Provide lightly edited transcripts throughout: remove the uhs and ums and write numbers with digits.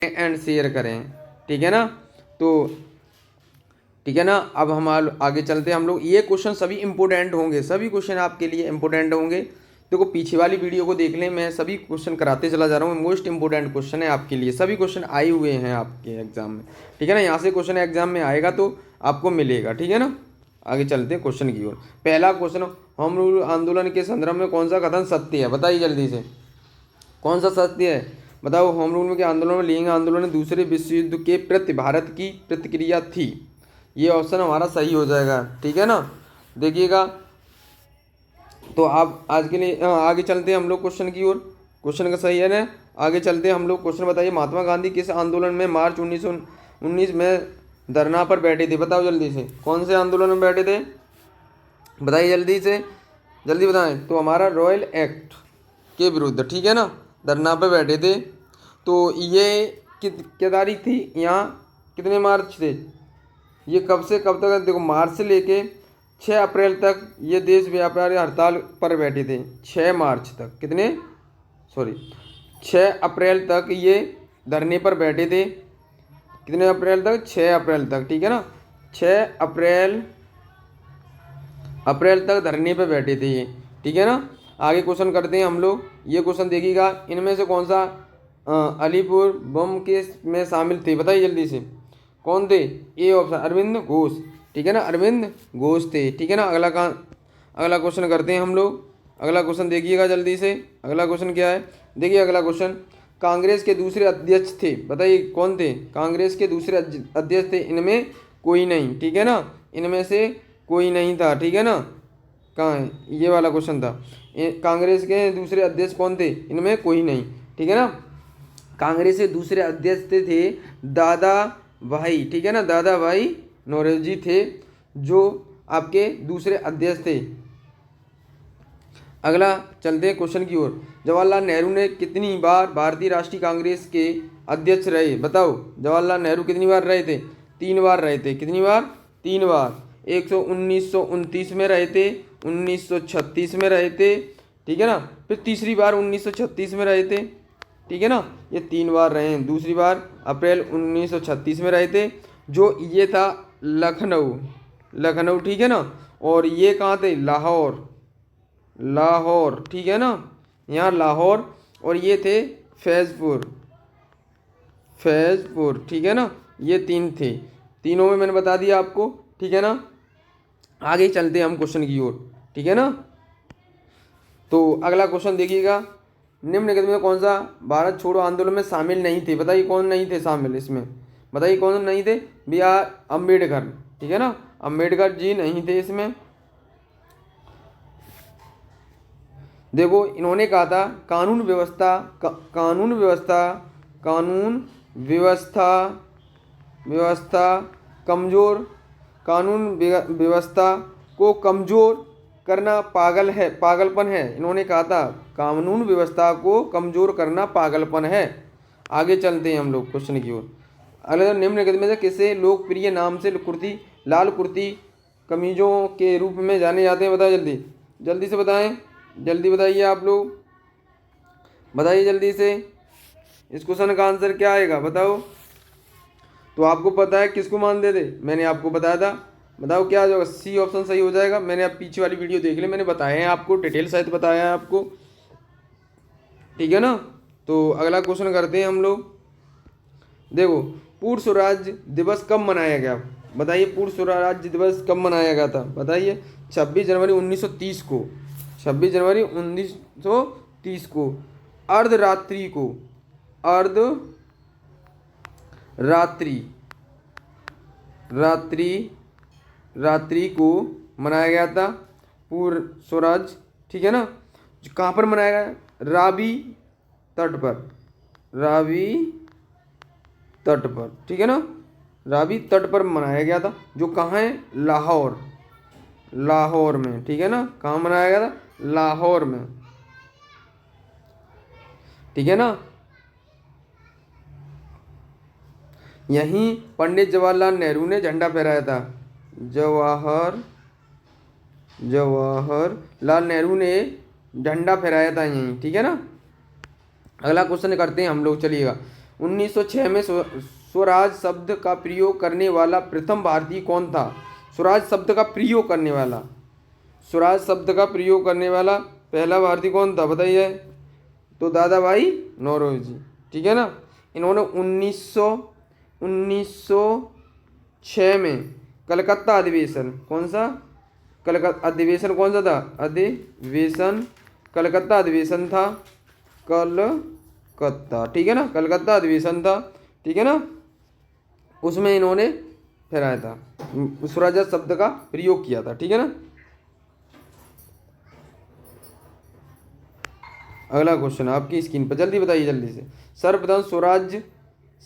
And share करें, ठीक है ना। तो ठीक है ना, अब हम आगे चलते हैं हम लोग। ये क्वेश्चन सभी इंपॉर्टेंट होंगे, सभी क्वेश्चन आपके लिए इंपॉर्टेंट होंगे। देखो पीछे वाली वीडियो को देख लें, मैं सभी क्वेश्चन कराते चला जा रहा हूँ। मोस्ट इंपॉर्टेंट क्वेश्चन है आपके लिए, सभी क्वेश्चन आए हुए हैं आपके एग्जाम में, ठीक है ना। यहाँ से क्वेश्चन एग्जाम में आएगा तो आपको मिलेगा, ठीक है ना। आगे चलते हैं क्वेश्चन की ओर। पहला क्वेश्चन, होम रूल आंदोलन के संदर्भ में कौन सा कथन सत्य है, बताइए जल्दी से, कौन सा सत्य है बताओ। होम रूल के आंदोलन में लिंग आंदोलन दूसरे विश्व युद्ध के प्रति भारत की प्रतिक्रिया थी। ये ऑप्शन हमारा सही हो जाएगा, ठीक है ना। देखिएगा, तो आप आज के लिए आगे चलते हैं हम लोग क्वेश्चन की ओर। क्वेश्चन का सही है ना। आगे चलते हैं हम लोग। क्वेश्चन बताइए, महात्मा गांधी किस आंदोलन में मार्च 1919 में धरना पर बैठे थे, बताओ जल्दी से, कौन से आंदोलन में बैठे थे, बताइए जल्दी से, जल्दी बताएं। तो हमारा रॉयल एक्ट के विरुद्ध, ठीक है ना, धरना पे बैठे थे। तो ये क्या तारीख थी, यहाँ कितने मार्च थे, ये कब से कब तक, देखो मार्च से लेके 6 अप्रैल तक ये देश व्यापारी हड़ताल पर बैठे थे। 6 मार्च तक, कितने, सॉरी 6 अप्रैल तक ये धरने पर बैठे थे। कितने अप्रैल तक, 6 अप्रैल तक, ठीक है ना। 6 अप्रैल तक धरने पर बैठे थे ये, ठीक है ना। आगे क्वेश्चन करते हैं हम लोग। ये क्वेश्चन देखिएगा, इनमें से कौन सा अलीपुर बम केस में शामिल थे, बताइए जल्दी से, कौन थे। ए ऑप्शन अरविंद घोष, ठीक है ना, अरविंद घोष थे, ठीक है ना। अगला क्वेश्चन करते हैं हम लोग। अगला क्वेश्चन देखिएगा जल्दी से, अगला क्वेश्चन क्या है, देखिए अगला क्वेश्चन, कांग्रेस के दूसरे अध्यक्ष थे, बताइए कौन थे, कांग्रेस के दूसरे अध्यक्ष थे, इनमें कोई नहीं, ठीक है ना, इनमें से कोई नहीं था, ठीक है ना। कहाँ है, ये वाला क्वेश्चन था, कांग्रेस के दूसरे अध्यक्ष कौन थे, इनमें कोई नहीं, ठीक है ना। कांग्रेस के दूसरे अध्यक्ष थे दादा भाई, ठीक है ना, दादा भाई नौरोजी थे जो आपके दूसरे अध्यक्ष थे। अगला चलते हैं क्वेश्चन की ओर। जवाहरलाल नेहरू ने कितनी बार भारतीय राष्ट्रीय कांग्रेस के अध्यक्ष रहे, बताओ। जवाहरलाल नेहरू कितनी बार रहे थे, 3 बार रहे थे, कितनी बार, 3 बार। 1929 में रहे थे, 1936 में रहे थे, ठीक है ना, फिर तीसरी बार 1936 में रहे थे, ठीक है ना। ये 3 बार रहे हैं। दूसरी बार अप्रैल 1936 में रहे थे, जो ये था लखनऊ, ठीक है ना। और ये कहाँ थे, लाहौर, ठीक है ना, यहाँ लाहौर। और ये थे फैजपुर, ठीक है ना। ये 3 थे, तीनों में मैंने बता दिया आपको, ठीक है ना। आगे चलते हैं हम क्वेश्चन की ओर, ठीक है ना। तो अगला क्वेश्चन देखिएगा, निम्नलिखित में कौन सा भारत छोड़ो आंदोलन में शामिल नहीं थे, बताइए कौन नहीं थे शामिल इसमें, बताइए कौन नहीं थे। बी आर अम्बेडकर, ठीक है ना, अम्बेडकर जी नहीं थे इसमें। देखो इन्होंने कहा था कानून व्यवस्था कमज़ोर, कानून व्यवस्था को कमज़ोर करना पागलपन है। इन्होंने कहा था कानून व्यवस्था को कमज़ोर करना पागलपन है। आगे चलते हैं हम लोग क्वेश्चन की ओर। अगले, निम्नलिखित में से किसे लोकप्रिय नाम से लाल कुर्ती कमीजों के रूप में जाने जाते हैं, बताएं जल्दी से बताएं, जल्दी बताइए आप लोग, बताइए जल्दी से। इस क्वेश्चन का आंसर क्या आएगा, बताओ। तो आपको पता है किसको मान दे मैंने आपको बताया था, बताओ क्या होगा, सी ऑप्शन सही हो जाएगा। मैंने अब पीछे वाली वीडियो देख ली, मैंने बताया है आपको, डिटेल सहित बताया है आपको, ठीक है ना। तो अगला क्वेश्चन करते हैं हम लोग। देखो पूर्ण स्वराज दिवस कब मनाया गया, बताइए पूर्ण स्वराज दिवस कब मनाया गया था, बताइए। 26 जनवरी 1930 को, 26 जनवरी 1930 को अर्धरात्रि को, रात्रि को मनाया गया था पूर्ण स्वराज, ठीक है ना। कहाँ पर मनाया गया, रावी तट पर, ठीक है ना, रावी तट पर मनाया गया था, जो कहाँ है, लाहौर में, ठीक है ना। कहाँ मनाया गया था, लाहौर में, ठीक है ना। यहीं पंडित जवाहरलाल नेहरू ने झंडा फहराया था, जवाहरलाल नेहरू ने झंडा फहराया था यहीं, ठीक है ना। अगला क्वेश्चन करते हैं हम लोग, चलिएगा। 1906 में स्वराज शब्द का प्रयोग करने वाला प्रथम भारतीय कौन था? स्वराज शब्द का प्रयोग करने वाला, स्वराज शब्द का प्रयोग करने वाला पहला भारतीय कौन था बताइए? तो दादा भाई नौरोजी, ठीक है ना। इन्होंने 1906 में कलकत्ता अधिवेशन, कौन सा कलकत्ता अधिवेशन, कौन सा था अधिवेशन? कलकत्ता अधिवेशन था, कलकत्ता, ठीक है ना, कलकत्ता अधिवेशन था, ठीक है ना, उसमें इन्होंने फहराया था, स्वराज शब्द का प्रयोग किया था, ठीक है ना। अगला क्वेश्चन आपकी स्क्रीन पर, जल्दी बताइए जल्दी से। सर्वप्रथम स्वराज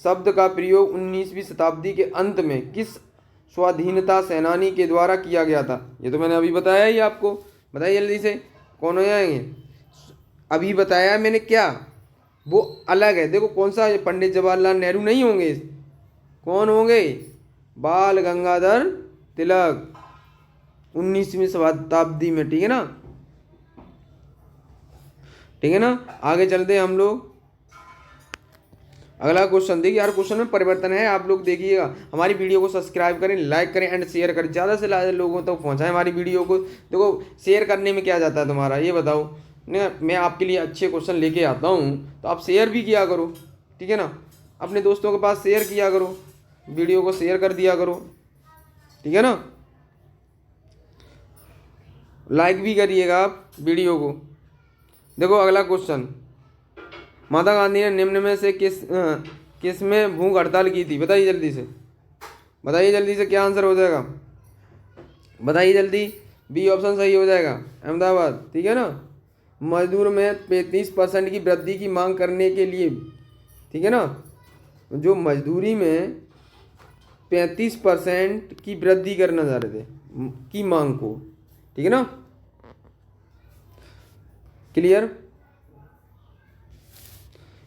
शब्द का प्रयोग 19वीं शताब्दी के अंत में किस स्वाधीनता सेनानी के द्वारा किया गया था? ये तो मैंने अभी बताया ही आपको, बताइए जल्दी से, कौन हो जाएंगे? अभी बताया मैंने क्या, वो अलग है, देखो कौन सा, पंडित जवाहरलाल नेहरू नहीं होंगे, कौन होंगे? बाल गंगाधर तिलक, 19वीं शताब्दी में, ठीक है ना, ठीक है ना। आगे चलते हैं हम लोग। अगला क्वेश्चन देखिए, यार क्वेश्चन में परिवर्तन है, आप लोग देखिएगा। हमारी वीडियो को सब्सक्राइब करें, लाइक करें एंड शेयर करें, ज़्यादा से ज़्यादा लोगों तक पहुंचाएं हमारी वीडियो को। देखो शेयर करने में क्या जाता है तुम्हारा, ये बताओ ना, मैं आपके लिए अच्छे क्वेश्चन लेके आता हूँ तो आप शेयर भी किया करो, ठीक है ना, अपने दोस्तों के पास शेयर किया करो, वीडियो को शेयर कर दिया करो, ठीक है ना, लाइक भी करिएगा आप वीडियो को। देखो अगला क्वेश्चन, महात्मा गांधी ने निम्न में से किस में भूख हड़ताल की थी? बताइए जल्दी से, बताइए जल्दी से, क्या आंसर हो जाएगा बताइए जल्दी। बी ऑप्शन सही हो जाएगा, अहमदाबाद, ठीक है ना। मजदूर में 35% की वृद्धि की मांग करने के लिए, ठीक है ना, जो मजदूरी में 35% की वृद्धि करना चाह रहे थे की मांग को, ठीक है ना, क्लियर,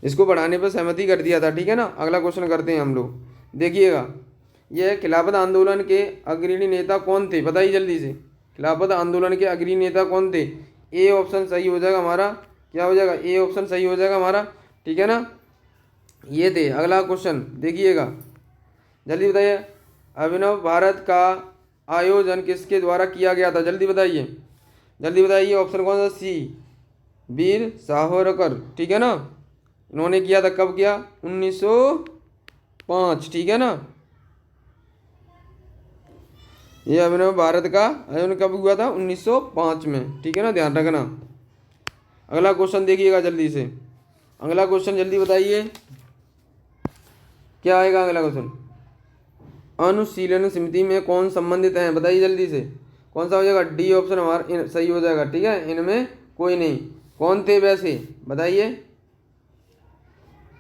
इसको बढ़ाने पर सहमति कर दिया था, ठीक है ना। अगला क्वेश्चन करते हैं हम लोग, देखिएगा, यह खिलाफत आंदोलन के अग्रणी नेता कौन थे? बताइए जल्दी से, खिलाफत आंदोलन के अग्रणी नेता कौन थे? ए ऑप्शन सही हो जाएगा हमारा, क्या हो जाएगा? ए ऑप्शन सही हो जाएगा हमारा, ठीक है ना, ये थे। अगला क्वेश्चन देखिएगा, जल्दी बताइए, अभिनव भारत का आयोजन किसके द्वारा किया गया था? जल्दी बताइए, जल्दी बताइए, ऑप्शन कौन सा? सी, वीर सावरकर, ठीक है ना, इन्होंने किया था, कब किया? 1905, ठीक है ना। ये अभिनव भारत का आयोजन कब हुआ था? 1905 में, ठीक है ना, ध्यान रखना। अगला क्वेश्चन देखिएगा जल्दी से, अगला क्वेश्चन जल्दी बताइए, क्या आएगा अगला क्वेश्चन? अनुशीलन समिति में कौन संबंधित है? बताइए जल्दी से, कौन सा हो जाएगा? डी ऑप्शन हमारा सही हो जाएगा, ठीक है, इनमें कोई नहीं। कौन थे वैसे बताइए?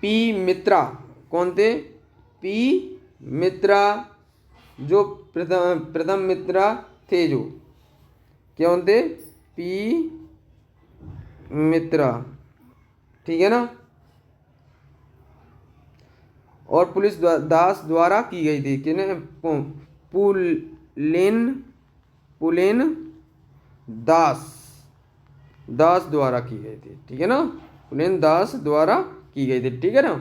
पी मित्रा, कौन थे? पी मित्रा, जो प्रथम मित्रा थे, जो कौन थे? पी मित्रा, ठीक है ना, और पुलिस दास द्वारा की गई थी, किने? पुलेन पुलेन दास द्वारा की गई थी, ठीक है ना, पुलेन दास द्वारा की गई थी, ठीक है ना।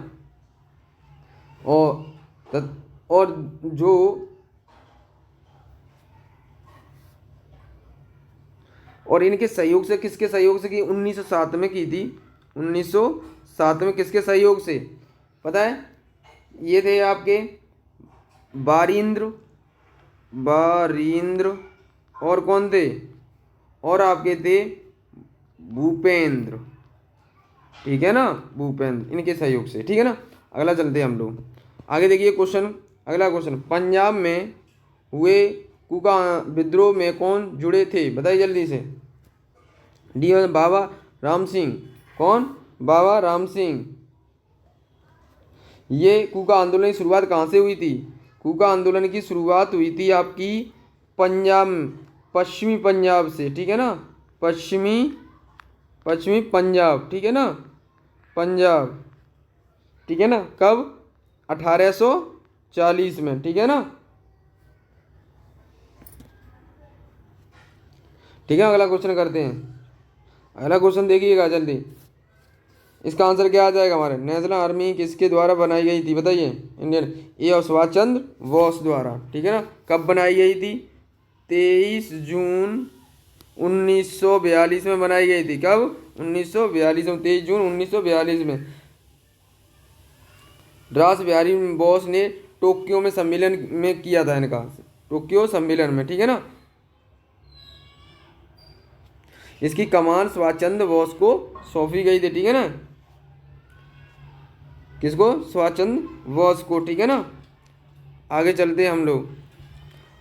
और जो और इनके सहयोग से, किसके सहयोग से की? 1907 में की थी, 1907 में किसके सहयोग से पता है? ये थे आपके बारिंद्र और कौन थे? और आपके थे भूपेंद्र, ठीक है ना, भूपेंद्र, इनके सहयोग से, ठीक है ना। अगला चलते हैं हम लोग आगे, देखिए क्वेश्चन, अगला क्वेश्चन, पंजाब में हुए कुका विद्रोह में कौन जुड़े थे? बताइए जल्दी से। डी बाबा राम सिंह, कौन? बाबा राम सिंह। ये कुका आंदोलन की शुरुआत कहाँ से हुई थी? कुका आंदोलन की शुरुआत हुई थी आपकी पंजाब, पश्चिमी पंजाब से, ठीक है ना, पश्चिमी पंजाब, ठीक है ना, पंजाब, ठीक है ना, कब? 1840 में, ठीक है ना, ठीक है। अगला क्वेश्चन करते हैं, अगला क्वेश्चन देखिएगा जल्दी, इसका आंसर क्या आ जाएगा हमारे, नेशनल आर्मी किसके द्वारा बनाई गई थी बताइए, इंडियन, ये और सुभाष चंद्र बोस द्वारा, ठीक है ना। कब बनाई गई थी, 23 जून 1942 में बनाई गई थी। कब, 1942 में, 23 जून 1942 में रास बिहारी बोस ने टोक्यो में सम्मेलन में किया था इनका, टोक्यो सम्मेलन में, ठीक है ना। इसकी कमान सुभाष चंद्र बोस को सौंपी गई थी, ठीक है ना, किसको, सुभाष चंद्र बोस को, ठीक है ना। आगे चलते हैं हम लोग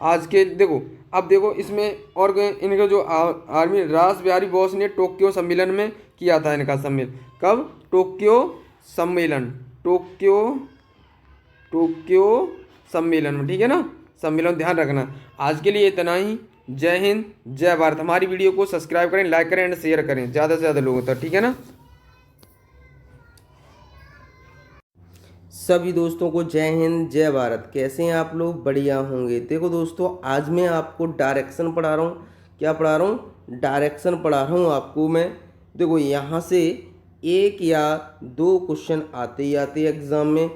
आज के, देखो अब देखो इसमें और इनका जो आर्मी रास बिहारी बोस ने टोक्यो सम्मेलन में किया था इनका सम्मेलन, कब, टोक्यो सम्मेलन, टोक्यो सम्मेलन में, ठीक है ना, सम्मेलन ध्यान रखना। आज के लिए इतना ही। जय हिंद, जय भारत। हमारी वीडियो को सब्सक्राइब करें, लाइक करें एंड शेयर करें ज़्यादा से ज़्यादा लोगों तक, ठीक है ना। सभी दोस्तों को जय हिंद जय भारत। कैसे हैं आप लोग, बढ़िया होंगे। देखो दोस्तों, आज मैं आपको डायरेक्शन पढ़ा रहा हूँ। क्या पढ़ा रहा हूँ, डायरेक्शन पढ़ा रहा हूँ आपको मैं। देखो यहाँ से एक या दो क्वेश्चन आते ही आते एग्जाम में।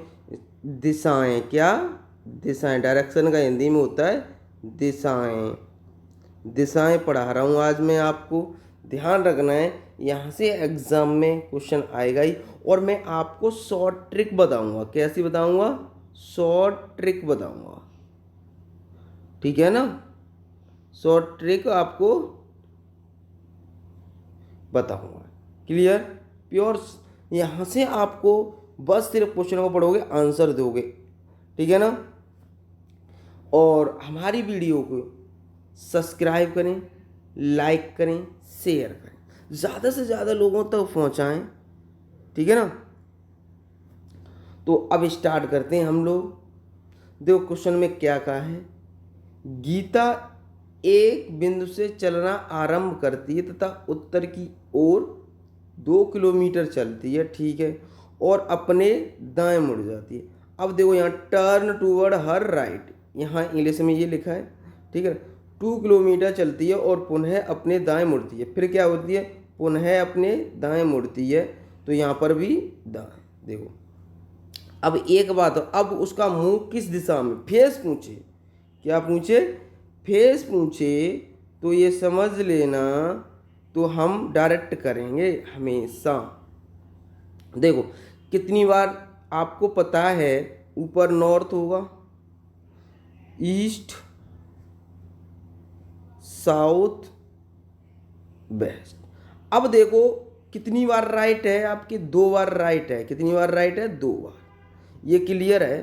दिशाएं, क्या, दिशाएं, डायरेक्शन का हिंदी में होता है दिशाएं। दिशाएं पढ़ा रहा हूँ आज मैं आपको, ध्यान रखना है। यहाँ से एग्जाम में क्वेश्चन आएगा ही, और मैं आपको शॉर्ट ट्रिक बताऊंगा। कैसी बताऊंगा, शॉर्ट ट्रिक बताऊंगा, ठीक है ना। शॉर्ट ट्रिक आपको बताऊंगा, क्लियर, प्योर। यहाँ से आपको बस सिर्फ क्वेश्चन को पढ़ोगे, आंसर दोगे, ठीक है ना। और हमारी वीडियो को सब्सक्राइब करें, लाइक करें, शेयर करें, ज़्यादा से ज़्यादा लोगों तक पहुँचाएं, ठीक है ना। तो अब स्टार्ट करते हैं हम लोग। देखो क्वेश्चन में क्या कहा है, गीता एक बिंदु से चलना आरंभ करती है तथा उत्तर की ओर 2 किलोमीटर चलती है, ठीक है, और अपने दाएं मुड़ जाती है। अब देखो यहाँ टर्न टूवर्ड हर राइट, यहाँ इंग्लिश में ये लिखा है, ठीक है। 2 किलोमीटर चलती है और पुनः अपने दाएं मुड़ती है। फिर क्या होती है, पुनः अपने दाएं मुड़ती है, तो यहाँ पर भी दाएं। देखो अब एक बात, अब उसका मुंह किस दिशा में, फेस पूछे, क्या पूछे, फेस पूछे, तो ये समझ लेना, तो हम डायरेक्ट करेंगे हमेशा। देखो कितनी बार आपको पता है, ऊपर नॉर्थ होगा, ईस्ट, साउथ, वेस्ट। अब देखो कितनी बार राइट है आपकी, 2 बार राइट है। कितनी बार राइट है, 2 बार। ये क्लियर है।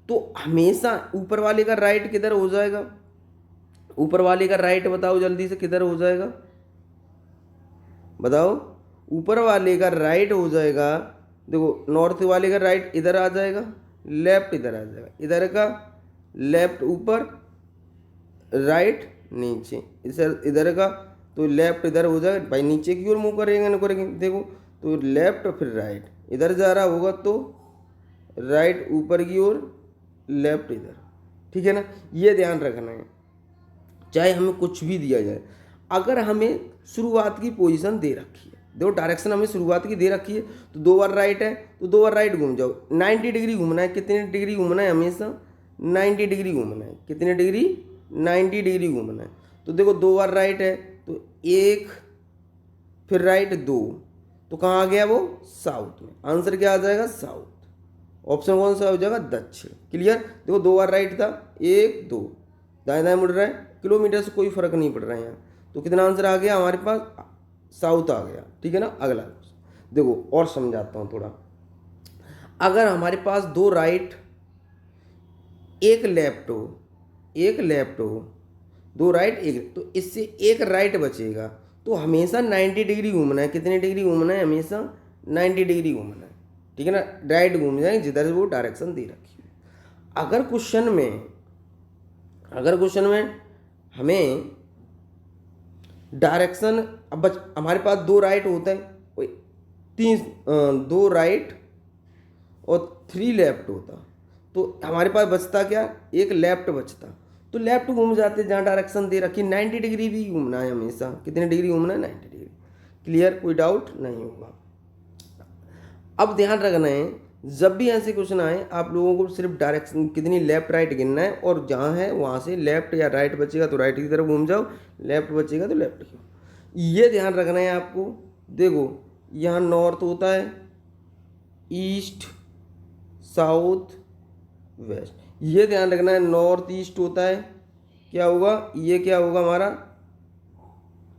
तो हमेशा ऊपर वाले का राइट किधर हो जाएगा, ऊपर वाले का राइट बताओ जल्दी से, किधर हो जाएगा बताओ। ऊपर वाले का राइट हो जाएगा, देखो नॉर्थ वाले का राइट इधर आ जाएगा, लेफ्ट इधर आ जाएगा, इधर का लेफ्ट ऊपर, राइट नीचे, इधर का तो लेफ्ट इधर हो जाएगा भाई, नीचे की ओर मुंह करेंगे ना करेंगे, देखो तो लेफ्ट फिर राइट, इधर जा रहा होगा तो राइट ऊपर की ओर, लेफ्ट इधर, ठीक है ना। ये ध्यान रखना है, चाहे हमें कुछ भी दिया जाए। अगर हमें शुरुआत की पोजीशन दे रखी है, देखो डायरेक्शन हमें शुरुआत की दे रखी है, तो 2 बार राइट है तो 2 बार राइट घूम जाओ। 90 डिग्री घूमना है, कितने डिग्री घूमना है, हमेशा 90 डिग्री घूमना है। कितने डिग्री, 90 डिग्री घूमना है। तो देखो 2 बार राइट है तो 1, फिर राइट 2, तो कहाँ आ गया वो, साउथ में। आंसर क्या आ जाएगा, साउथ। ऑप्शन कौन सा हो जाएगा, दक्षिण। क्लियर। देखो 2 बार राइट था, 1 2, दाएं दाएं मुड़ रहा है, किलोमीटर से कोई फर्क नहीं पड़ रहा है यहाँ। तो कितना आंसर आ गया हमारे पास, साउथ आ गया, ठीक है ना। अगला देखो और समझाता हूँ थोड़ा। अगर हमारे पास 2 राइट एक लेफ्ट हो, 2 राइट एक, तो इससे एक राइट बचेगा, तो हमेशा 90 डिग्री घूमना है। कितने डिग्री घूमना है, हमेशा 90 डिग्री घूमना है, ठीक है ना। राइट घूम जाए जिधर से वो डायरेक्शन दे रखी है। अगर क्वेश्चन में हमें डायरेक्शन, अब हमारे पास 2 राइट होता है, 2 राइट और 3 लेफ्ट होता, तो हमारे पास बचता क्या, एक लेफ्ट बचता। तो लेफ्ट घूम जाते जहाँ डायरेक्शन दे रखी, 90 डिग्री भी घूमना है हमेशा। कितने डिग्री घूमना है, 90 डिग्री। क्लियर, कोई डाउट नहीं होगा। अब ध्यान रखना है, जब भी ऐसे क्वेश्चन आए आप लोगों को सिर्फ डायरेक्शन कितनी लेफ्ट राइट गिनना है, और जहाँ है वहाँ से लेफ्ट या राइट बचेगा तो राइट की तरफ घूम जाओ, लेफ्ट बचेगा तो लेफ्ट की। ये ध्यान रखना है आपको। देखो यहाँ नॉर्थ होता है, ईस्ट, साउथ, वेस्ट, ये ध्यान रखना है। नॉर्थ ईस्ट होता है, क्या होगा, ये क्या होगा हमारा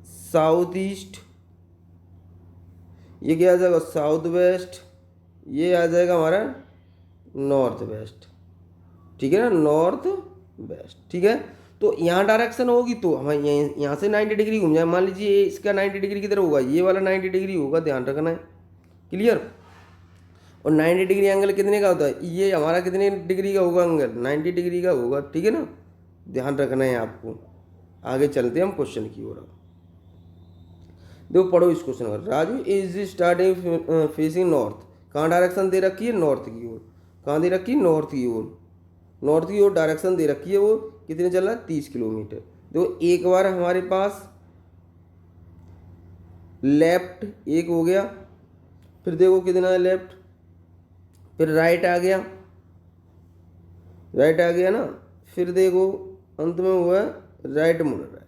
साउथ ईस्ट, ये क्या आ जाएगा साउथ वेस्ट, ये आ जाएगा हमारा नॉर्थ वेस्ट। ठीक है ना, नॉर्थ वेस्ट। ठीक है, तो यहाँ डायरेक्शन होगी तो हम यहाँ से 90 डिग्री घूम जाए। मान लीजिए ये इसका 90 डिग्री किधर होगा, ये वाला 90 डिग्री होगा, ध्यान रखना है। क्लियर। और 90 डिग्री एंगल कितने का होता है, ये हमारा कितने डिग्री का होगा एंगल, 90 डिग्री का होगा। ठीक है ना, ध्यान रखना है आपको। आगे चलते हैं हम क्वेश्चन की ओर। देखो पढ़ो इस क्वेश्चन का। Raju is starting facing north, कहाँ डायरेक्शन दे रखी है, नॉर्थ की ओर। कहाँ दे रखी है, नॉर्थ की ओर। नॉर्थ की ओर डायरेक्शन दे रखी है, वो कितने चल रहा है, 30 किलोमीटर। देखो एक बार हमारे पास लेफ्ट एक हो गया, फिर देखो कितना है लेफ्ट, फिर राइट आ गया, राइट आ गया ना, फिर देखो अंत में हुआ राइट मुड़ रहा है।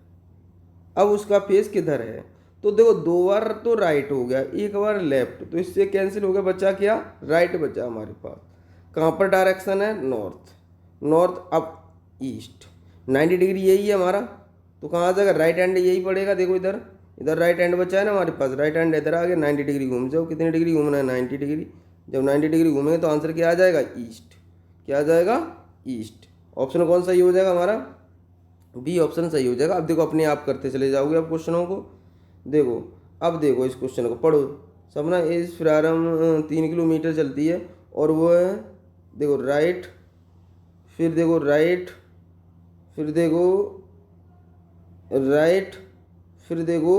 अब उसका फेस किधर है, तो देखो दो बार तो राइट हो गया, एक बार लेफ्ट, तो इससे कैंसिल हो गया, बचा क्या, राइट बचा हमारे पास। कहाँ पर डायरेक्शन है, नॉर्थ। नॉर्थ अब ईस्ट, 90 डिग्री यही है हमारा, तो कहाँ आ जाएगा, राइट हैंड यही पड़ेगा। देखो इधर, इधर राइट हैंड बचा है ना हमारे पास, राइट हैंड इधर आ गया, 90 डिग्री घूम जाओ। कितनी डिग्री घूमना है, 90 डिग्री। जब 90 डिग्री घूमेंगे तो आंसर क्या आ जाएगा, ईस्ट। क्या आ जाएगा, ईस्ट। ऑप्शन कौन सही हो जाएगा हमारा, बी ऑप्शन सही हो जाएगा। अब देखो अपने आप करते चले जाओगे अब क्वेश्चनों को। देखो अब देखो इस क्वेश्चन को पढ़ो सब ना। इस प्रारंभ 3 किलोमीटर चलती है, और वो है देखो राइट, फिर देखो राइट, फिर देखो राइट, फिर देखो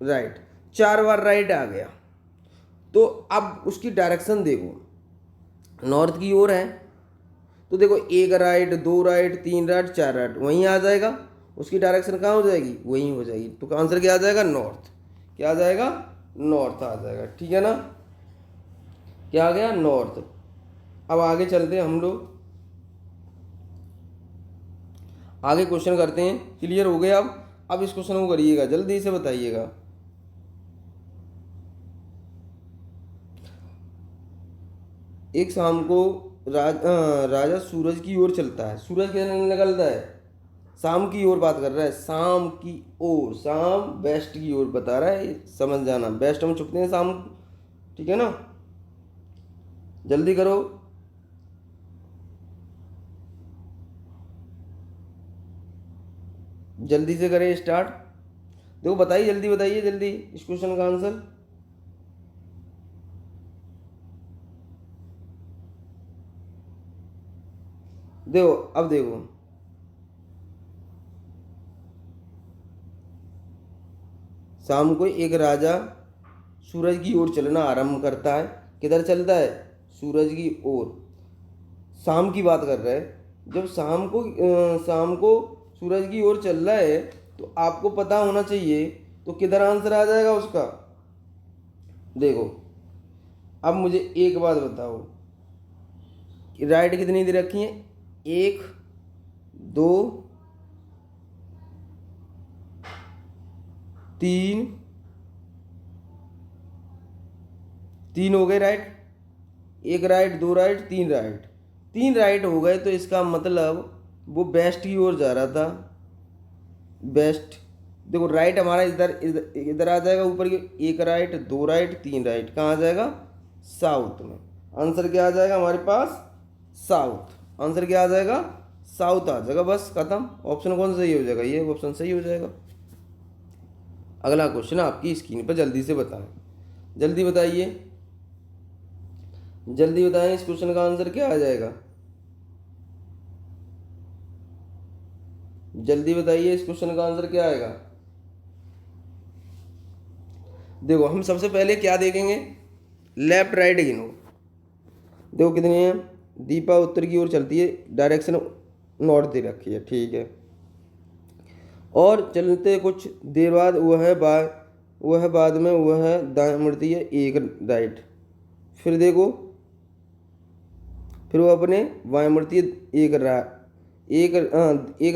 राइट, 4 बार राइट आ गया। तो अब उसकी डायरेक्शन देखो, नॉर्थ की ओर है, तो देखो एक राइट, 2 राइट, 3 राइट, 4 राइट, वहीं आ जाएगा। उसकी डायरेक्शन कहाँ हो जाएगी, वहीं हो जाएगी। तो आंसर क्या आ जाएगा, नॉर्थ। क्या आ जाएगा, नॉर्थ आ जाएगा। ठीक है ना, क्या आ गया, नॉर्थ। अब आगे चलते हैं हम लोग, आगे क्वेश्चन करते हैं। क्लियर हो गया। अब इस क्वेश्चन को करिएगा, जल्दी से बताइएगा। एक शाम को राजा सूरज की ओर चलता है। सूरज किधर निकलता है, शाम की ओर बात कर रहा है, शाम की ओर, शाम वेस्ट की ओर बता रहा है, समझ जाना। वेस्ट हम चुकते हैं शाम। ठीक है ना, जल्दी करो। जल्दी से करें स्टार्ट। देखो बताइए, जल्दी बताइए, जल्दी इस क्वेश्चन का आंसर। देखो अब देखो, शाम को एक राजा सूरज की ओर चलना आरंभ करता है। किधर चलता है, सूरज की ओर। शाम की बात कर रहे हैं। जब शाम को सूरज की ओर चल रहा है, तो आपको पता होना चाहिए तो किधर आंसर आ जाएगा उसका। देखो अब मुझे एक बात बताओ कि राइट कितनी दे रखी है, 1 2 3, 3 हो गए right, 1 right, 2 right, 3 right, 3 right हो गए। तो इसका मतलब वो वेस्ट की ओर जा रहा था, वेस्ट। देखो राइट हमारा इधर इधर आ जाएगा ऊपर की, 1 राइट, 2 राइट, 3 राइट, कहाँ आ जाएगा, साउथ में। आंसर क्या आ जाएगा हमारे पास, साउथ। आंसर क्या आ जाएगा, साउथ आ जाएगा। बस खत्म। ऑप्शन कौन सही हो जाएगा, ये ऑप्शन सही हो जाएगा। अगला क्वेश्चन आपकी स्क्रीन पर, जल्दी से बताएं, जल्दी बताइए, जल्दी बताएं। इस क्वेश्चन का आंसर क्या आ जाएगा, जल्दी बताइए। इस क्वेश्चन का आंसर क्या आएगा। देखो हम सबसे पहले क्या देखेंगे, लेफ्ट राइट गिनो। देखो कितनी है, दीपा उत्तर की ओर चलती है, डायरेक्शन नॉर्थ दे रखी है। ठीक है, और चलते कुछ देर बाद वह बाद में वह दाएं मुड़ती है, 1 राइट, फिर देखो, फिर वो अपने बाएं मुड़ती है, एक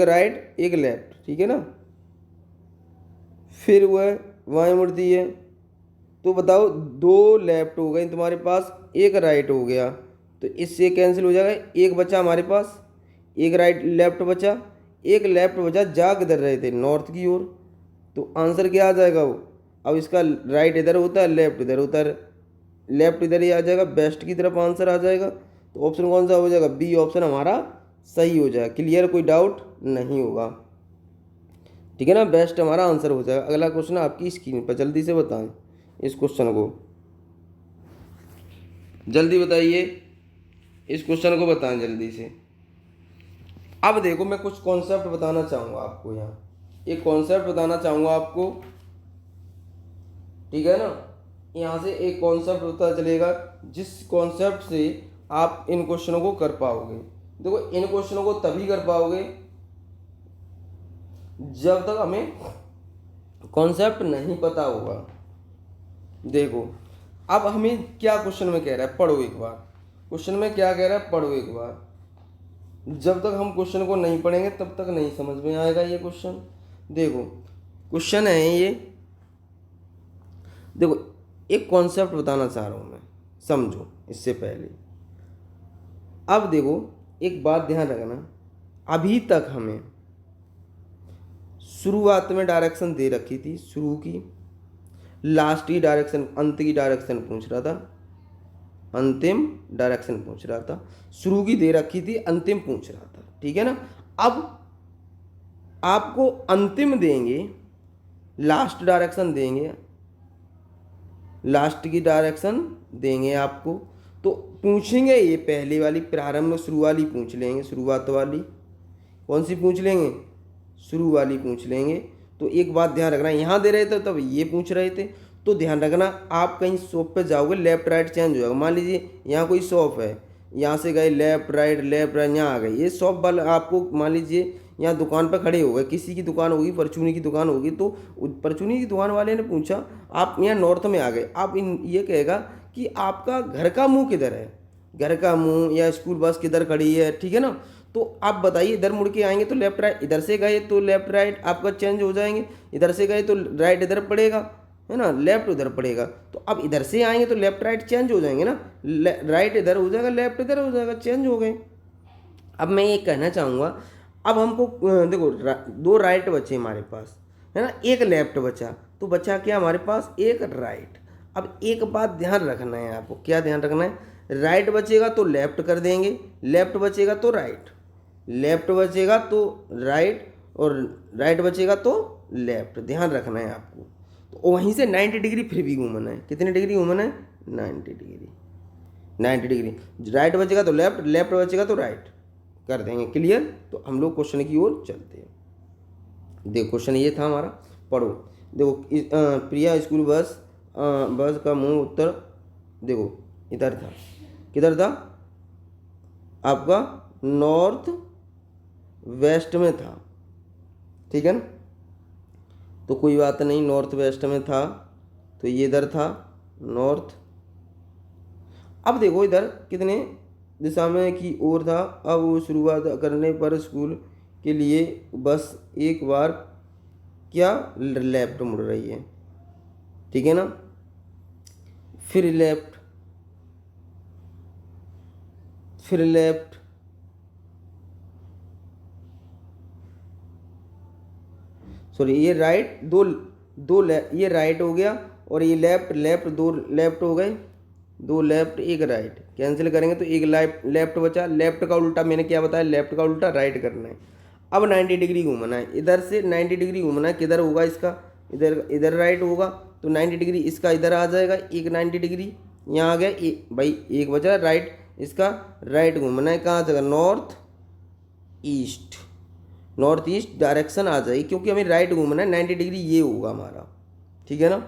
राइट एक लेफ्ट, ठीक है ना। फिर वह बाएं मुड़ती है, तो बताओ दो लेफ्ट हो गए तुम्हारे पास, एक राइट हो गया, तो इससे कैंसिल हो जाएगा, एक बचा हमारे पास, एक राइट लेफ्ट बचा, एक लेफ्ट बचा, जा किधर रहे थे, नॉर्थ की ओर, तो आंसर क्या आ जाएगा वो। अब इसका राइट इधर होता है, लेफ्ट इधर होता है, लेफ्ट इधर ही आ जाएगा, वेस्ट की तरफ आंसर आ जाएगा। तो ऑप्शन कौन सा हो जाएगा, बी ऑप्शन हमारा सही हो जाएगा। क्लियर, कोई डाउट नहीं होगा, ठीक है ना। बेस्ट हमारा आंसर हो जाएगा। अगला क्वेश्चन आपकी स्क्रीन पर, जल्दी से बताएं इस क्वेश्चन को, जल्दी बताइए, इस क्वेश्चन को बताएं जल्दी से। अब देखो मैं कुछ कॉन्सेप्ट बताना चाहूँगा आपको, यहाँ एक कॉन्सेप्ट बताना चाहूँगा आपको, ठीक है ना। यहाँ से एक कॉन्सेप्ट पता चलेगा जिस कॉन्सेप्ट से आप इन क्वेश्चनों को कर पाओगे। देखो इन क्वेश्चनों को तभी कर पाओगे जब तक हमें कॉन्सेप्ट नहीं पता होगा। देखो अब हमें क्या क्वेश्चन में कह रहा है, पढ़ो एक बार, क्वेश्चन में क्या कह रहा है पढ़ो एक बार। जब तक हम क्वेश्चन को नहीं पढ़ेंगे तब तक नहीं समझ में आएगा ये क्वेश्चन। देखो क्वेश्चन है ये, देखो एक कॉन्सेप्ट बताना चाह रहा हूँ मैं, समझो इससे पहले। अब देखो एक बात ध्यान रखना, अभी तक हमें शुरुआत में डायरेक्शन दे रखी थी, शुरू की, लास्ट की डायरेक्शन, अंत की डायरेक्शन पूछ रहा था, अंतिम डायरेक्शन पूछ रहा था, शुरू की दे रखी थी, अंतिम पूछ रहा था, ठीक है ना। अब आपको अंतिम देंगे, लास्ट डायरेक्शन देंगे, लास्ट की डायरेक्शन देंगे आपको, तो पूछेंगे ये पहली वाली प्रारंभ शुरू वाली पूछ लेंगे, शुरुआत वाली कौन सी पूछ लेंगे, शुरू वाली पूछ लेंगे। तो एक बात ध्यान रखना, यहाँ दे रहे थे तब ये पूछ रहे थे, तो ध्यान रखना आप कहीं शॉप पे जाओगे लेफ्ट राइट चेंज हो जाएगा। मान लीजिए यहाँ कोई शॉप है, यहाँ से गए लेफ्ट राइट यहाँ आ गए, ये शॉप वाला आपको मान लीजिए यहाँ दुकान पर खड़े हो गए, किसी की दुकान होगी, परचूनी की दुकान होगी, तो परचूनी की दुकान वाले ने पूछा आप यहाँ नॉर्थ में आ गए, आप ये कहेगा कि आपका घर का मुंह किधर है, घर का मुंह या स्कूल बस किधर खड़ी है, ठीक है ना। तो आप बताइए इधर मुड़ के आएंगे तो लेफ्ट राइट, इधर से गए तो लेफ्ट राइट आपका चेंज हो जाएंगे, इधर से गए तो राइट इधर पड़ेगा, है ना, लेफ्ट उधर पड़ेगा। तो अब इधर से आएंगे तो लेफ्ट राइट चेंज हो जाएंगे ना, राइट इधर हो जाएगा, लेफ्ट इधर हो जाएगा, चेंज हो गए। अब मैं ये कहना चाहूँगा, अब हमको देखो दो राइट बचे हमारे पास, है ना, एक लेफ्ट बचा, तो बचा क्या हमारे पास, एक राइट। अब एक बात ध्यान रखना है आपको, क्या ध्यान रखना है, राइट बचेगा तो लेफ्ट कर देंगे, लेफ्ट बचेगा तो राइट, लेफ्ट बचेगा तो राइट, और राइट बचेगा तो लेफ्ट, ध्यान रखना है आपको। तो वहीं से 90 डिग्री फिर भी घूमना है, कितने डिग्री घूमना है, 90 डिग्री, 90 डिग्री, राइट बचेगा तो लेफ्ट, लेफ्ट बचेगा तो राइट कर देंगे। क्लियर, तो हम लोग क्वेश्चन की ओर चलते हैं। देखो क्वेश्चन ये था हमारा, पढ़ो। देखो प्रिया स्कूल बस का मुंह उत्तर, देखो इधर था, किधर था आपका, नॉर्थ वेस्ट में था, ठीक है ना। तो कोई बात नहीं, नॉर्थ वेस्ट में था तो ये इधर था नॉर्थ। अब देखो इधर कितने दिशा में की ओर था। अब वो शुरुआत करने पर स्कूल के लिए बस एक बार क्या लेफ्ट मुड़ रही है, ठीक है ना, फिर लेफ्ट, फिर लेफ्ट, सॉरी ये राइट, ये राइट हो गया, और ये लेफ्ट, लेफ्ट दो लेफ्ट हो गए, दो लेफ्ट एक राइट, कैंसिल करेंगे तो एक लेफ्ट बचा, लेफ्ट का उल्टा मैंने क्या बताया, लेफ्ट का उल्टा राइट करना है। अब 90 डिग्री घूमना है, इधर से 90 डिग्री घूमना है, किधर होगा इसका, इधर, इधर राइट होगा, तो 90 डिग्री इसका इधर आ जाएगा, एक 90 डिग्री यहाँ आ गया, भाई एक बचा राइट, इसका राइट घूमना है, कहाँ जगह, north east, north east direction आ जाएगी, क्योंकि हमें राइट घूमना है, 90 डिग्री ये होगा हमारा, ठीक है ना।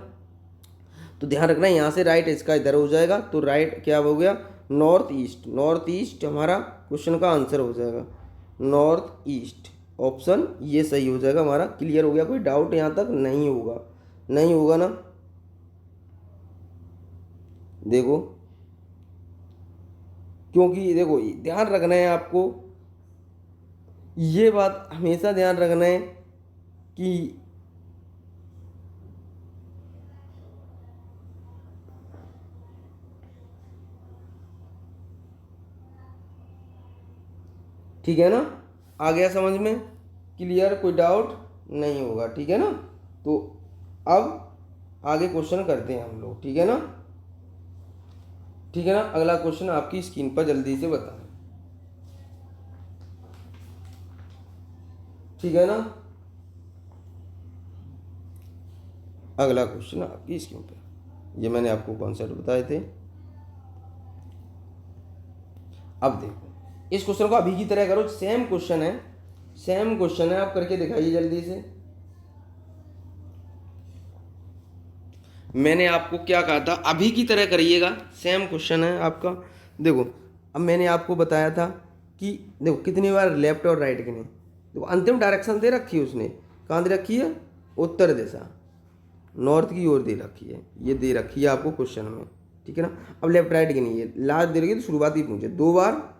तो ध्यान रखना यहाँ से राइट इसका इधर हो जाएगा, तो राइट क्या हो गया, नॉर्थ ईस्ट, नॉर्थ ईस्ट हमारा क्वेश्चन का आंसर हो जाएगा, नॉर्थ ईस्ट, ऑप्शन ये सही हो जाएगा हमारा। क्लियर हो गया, कोई डाउट यहाँ तक नहीं होगा, नहीं होगा ना। देखो क्योंकि देखो ध्यान रखना है आपको, ये बात हमेशा ध्यान रखना है कि ठीक है ना, आ गया समझ में, क्लियर, कोई डाउट नहीं होगा, ठीक है ना। तो अब आगे क्वेश्चन करते हैं हम लोग, ठीक है ना, ठीक है ना। अगला क्वेश्चन आपकी स्क्रीन पर जल्दी से बताएं, ठीक है ना। अगला क्वेश्चन आपकी स्क्रीन पर, ये मैंने आपको कॉन्सेप्ट बताए थे। अब देखो इस क्वेश्चन को अभी की तरह करो, सेम क्वेश्चन है, सेम क्वेश्चन है, आप करके दिखाइए जल्दी से। मैंने आपको क्या कहा था, अभी की तरह करिएगा, सेम क्वेश्चन है आपका। देखो अब मैंने आपको बताया था कि देखो कितनी बार लेफ्ट और राइट गिने, देखो अंतिम डायरेक्शन दे रखी है उसने, कहाँ दे रखी है, उत्तर दिशा, नॉर्थ की ओर दे रखी है, ये दे रखी है आपको क्वेश्चन में, ठीक है ना। अब लेफ्ट राइट गिनिए, लास्ट दे रखी तो शुरुआती पूछे, 2 बार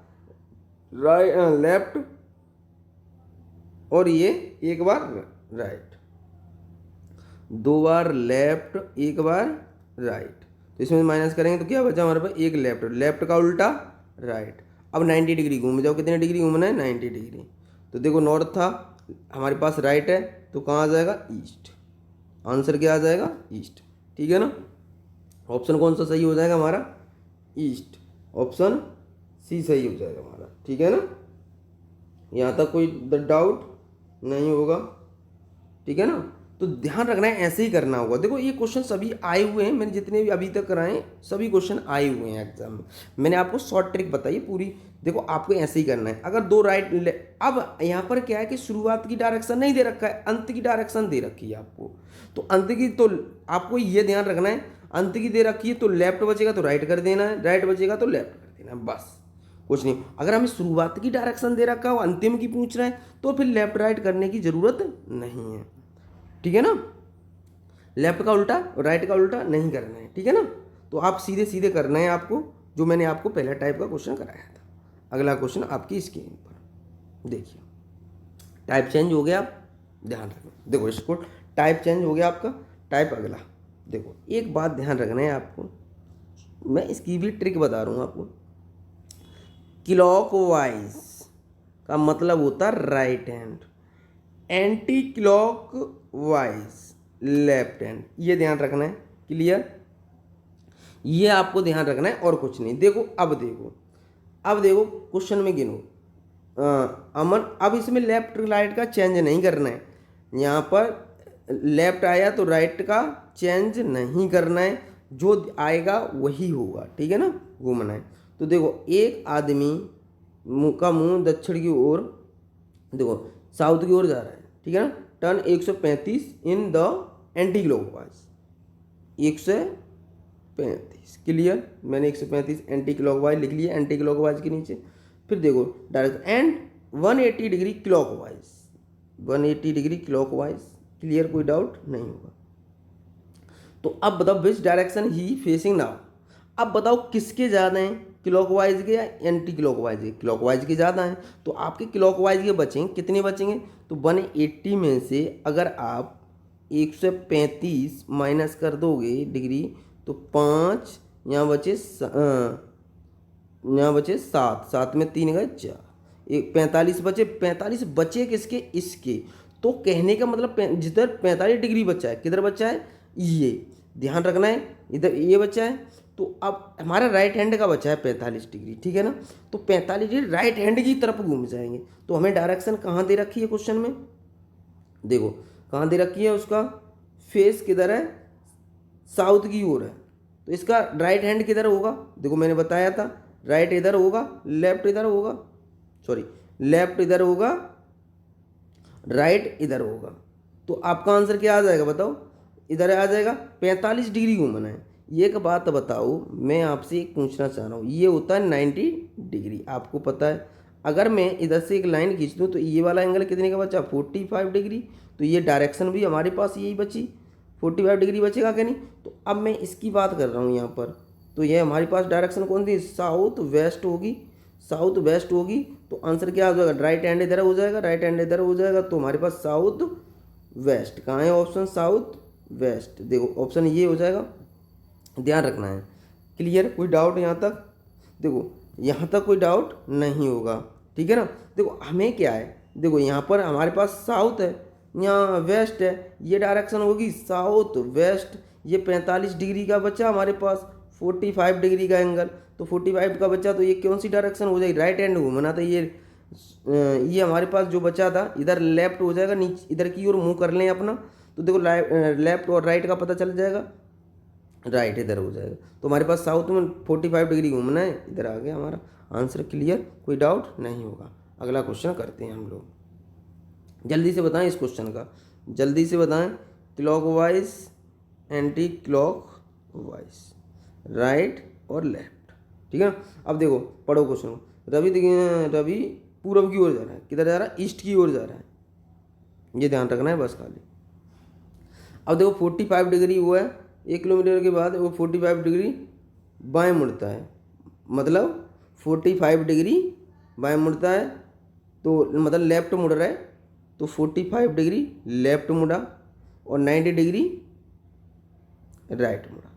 राइट लेफ्ट और ये 1 बार राइट, 2 बार लेफ्ट 1 बार राइट, तो इसमें माइनस करेंगे तो क्या बचा हमारे पास, 1 लेफ्ट, लेफ्ट का उल्टा राइट। अब 90 डिग्री घूम जाओ, कितने डिग्री घूमना है, 90 डिग्री। तो देखो नॉर्थ था हमारे पास, राइट है तो कहाँ आ जाएगा, ईस्ट, आंसर क्या आ जाएगा, ईस्ट, ठीक है ना। ऑप्शन कौन सा सही हो जाएगा हमारा, ईस्ट, ऑप्शन सी सही हो जाएगा हमारा, ठीक है ना। यहाँ तक कोई डाउट नहीं होगा, ठीक है ना। तो ध्यान रखना है, ऐसे ही करना होगा। देखो ये क्वेश्चन सभी आए हुए हैं, मैंने जितने भी अभी तक कराए सभी क्वेश्चन आए हुए हैं एग्जाम में, मैंने आपको शॉर्ट ट्रिक बताई पूरी। देखो आपको ऐसे ही करना है, अगर 2 राइट, अब यहाँ पर क्या है कि शुरुआत की डायरेक्शन नहीं दे रखा है, अंत की डायरेक्शन दे रखी है आपको, तो अंत की, तो आपको ये ध्यान रखना है, अंत की दे रखी है तो लेफ्ट बचेगा तो राइट कर देना है, राइट बचेगा तो लेफ्ट कर देना है, बस कुछ नहीं। अगर हमें शुरुआत की डायरेक्शन दे रखा हो, अंतिम की पूछ रहे हैं, तो फिर लेफ्ट राइट करने की जरूरत नहीं है, ठीक है ना। लेफ्ट का उल्टा राइट का उल्टा नहीं करना है, ठीक है ना। तो आप सीधे सीधे करना है आपको, जो मैंने आपको पहला टाइप का क्वेश्चन कराया था। अगला क्वेश्चन आपकी स्क्रीन पर देखिए, टाइप चेंज हो गया, आप ध्यान रखना, देखो इसको टाइप चेंज हो गया आपका, टाइप अगला। देखो एक बात ध्यान रखना है आपको, मैं इसकी भी ट्रिक बता रहा हूँ आपको। क्लॉकवाइज का मतलब होता है right hand, anti clockwise left hand, ये ध्यान रखना है, क्लियर, ये आपको ध्यान रखना है और कुछ नहीं। देखो अब देखो क्वेश्चन में गिनो, अमन, अब इसमें लेफ्ट राइट का चेंज नहीं करना है, यहाँ पर लेफ्ट आया तो राइट का चेंज नहीं करना है, जो आएगा वही होगा, ठीक है ना, घूमना है। तो देखो एक आदमी का मुंह दक्षिण की ओर, देखो साउथ की ओर जा रहा है, ठीक है ना, turn 135 in the anti clockwise, 135, clear, मैंने 135 एंटी क्लॉकवाइज लिख लिया, एंटी क्लॉकवाइज के नीचे। फिर देखो direct and 180 degree clockwise, 180 degree clockwise, clear, कोई डाउट नहीं होगा। तो अब बताओ which direction he facing now, अब बताओ किसके ज़्यादा हैं, क्लॉकवाइज के या एंटी क्लॉकवाइज के, क्लॉकवाइज के ज़्यादा हैं, तो आपके क्लॉकवाइज के बचेंगे, कितने बचेंगे, तो 180 में से अगर आप 135 माइनस कर दोगे डिग्री तो 5, यहाँ बचे यहाँ बचे 7, 7 में 3 गए 4, 45 बचे, 45 बचे किसके, इसके। तो कहने का मतलब जिधर 45 डिग्री बचा है, किधर बचा है, ये ध्यान रखना है, इधर ये बचा है। तो अब हमारा राइट हैंड का बचा है 45 डिग्री, ठीक है ना, तो 45 डिग्री राइट हैंड की तरफ घूम जाएंगे। तो हमें डायरेक्शन कहाँ दे रखी है क्वेश्चन में, देखो कहाँ दे रखी है, उसका फेस किधर है, साउथ की ओर है, तो इसका राइट हैंड किधर होगा, देखो मैंने बताया था, राइट इधर होगा, लेफ्ट इधर होगा, सॉरी लेफ्ट इधर होगा, राइट इधर होगा। तो आपका आंसर क्या आ जाएगा बताओ, इधर आ जाएगा, 45 डिग्री घूमना है। ये एक बात बताओ, मैं आपसे एक पूछना चाह रहा हूँ, ये होता है 90 डिग्री, आपको पता है। अगर मैं इधर से एक लाइन खींच दूँ तो ये वाला एंगल कितने का बचा, 45 डिग्री, तो ये डायरेक्शन भी हमारे पास यही बची, 45 डिग्री बचेगा क्या नहीं। तो अब मैं इसकी बात कर रहा हूँ यहाँ पर, तो ये हमारे पास डायरेक्शन कौन थी, साउथ वेस्ट होगी, साउथ वेस्ट होगी। तो आंसर क्या हो जाएगा, राइट हैंड इधर हो जाएगा, राइट हैंड इधर हो जाएगा, तो हमारे पास साउथ वेस्ट कहाँ है, ऑप्शन साउथ वेस्ट। देखो ऑप्शन ये हो जाएगा, ध्यान रखना है। क्लियर, कोई डाउट यहाँ तक? देखो यहाँ तक कोई डाउट नहीं होगा, ठीक है ना। देखो हमें क्या है, देखो यहाँ पर हमारे पास साउथ है, यहाँ वेस्ट है, ये डायरेक्शन होगी साउथ वेस्ट। ये 45 डिग्री का बच्चा हमारे पास 45 डिग्री का एंगल, तो 45 का बच्चा, तो ये कौन सी डायरेक्शन हो जाएगी, राइट हैंड घूमना था। ये हमारे पास जो बचा था इधर लेफ्ट हो जाएगा, नीचे इधर की ओर मुंह कर लें अपना, तो देखो लेफ्ट और राइट का पता चल जाएगा, राइट इधर हो जाएगा। तो हमारे पास साउथ में 45 डिग्री घूमना है, इधर आ गया हमारा आंसर। क्लियर, कोई डाउट नहीं होगा। अगला क्वेश्चन करते हैं हम लोग, जल्दी से बताएं इस क्वेश्चन का, जल्दी से बताएं। क्लॉकवाइज, एंटी क्लॉकवाइज, राइट और लेफ्ट, ठीक है ना। अब देखो पढ़ो क्वेश्चन को। रवि पूर्व की ओर जा रहा है, किधर जा रहा है, ईस्ट की ओर जा रहा है, ये ध्यान रखना है बस खाली। अब देखो 45 डिग्री वो है, 1 किलोमीटर के बाद वो 45 डिग्री बाएं मुड़ता है, मतलब 45 डिग्री बाएं मुड़ता है, तो मतलब लेफ्ट मुड़ रहा है, तो 45 डिग्री लेफ्ट मुड़ा और 90 डिग्री राइट मुड़ा।